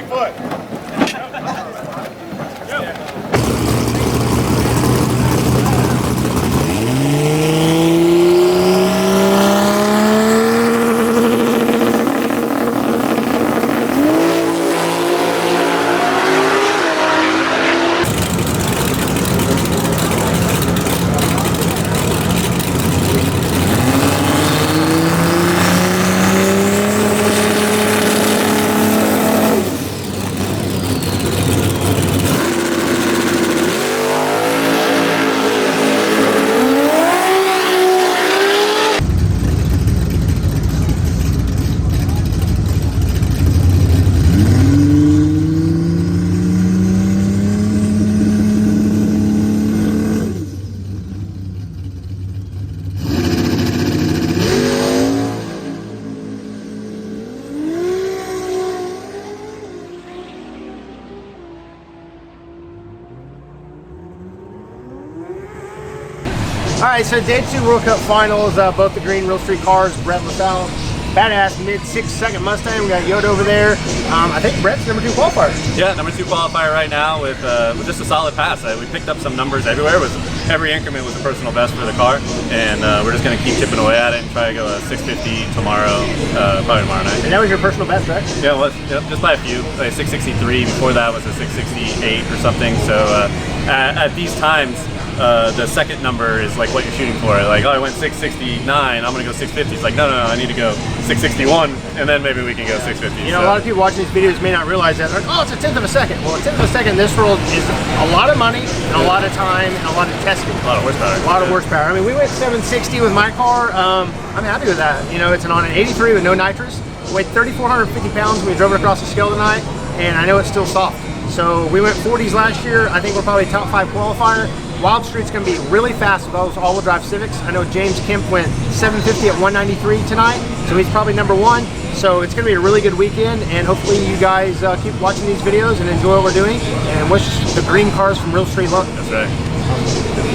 foot. Alright, so day 2 World Cup finals, both the green Realstreet cars, Brett and LaSala. Badass mid 6-second Mustang. We got Yoda over there. I think Brett's number 2 qualifier. Yeah, number 2 qualifier right now with just a solid pass. We picked up some numbers everywhere. Every increment was a personal best for the car, and we're just going to keep chipping away at it and try to go a 650 tomorrow, probably tomorrow night. And that was your personal best, right? Yeah, it was. Yep, just by a few. Like 663. Before that was a 668 or something. So at these times, the second number is like what you're shooting for. Like, oh, I went 669, I'm gonna go 650. It's like, no, I need to go 661, and then maybe we can go 650. You know, a lot of people watching these videos may not realize that. They're like, oh, it's a 1/10 of a second. Well, a 1/10 of a second in this world is a lot of money, and a lot of time, and a lot of testing. A lot of horsepower. A lot of horsepower. I mean, we went 760 with my car. I'm happy with that. You know, it's on an 83 with no nitrous. Weighed 3,450 pounds when we drove it across the scale tonight, and I know it's still soft. So we went 40s last year. I think we're probably top 5 qualifier. Wildstreet's going to be really fast with those all-wheel drive Civics. I know James Kemp went 750 at 193 tonight, so he's probably number 1. So it's going to be a really good weekend, and hopefully you guys keep watching these videos and enjoy what we're doing, and wish the green cars from Realstreet luck. That's right.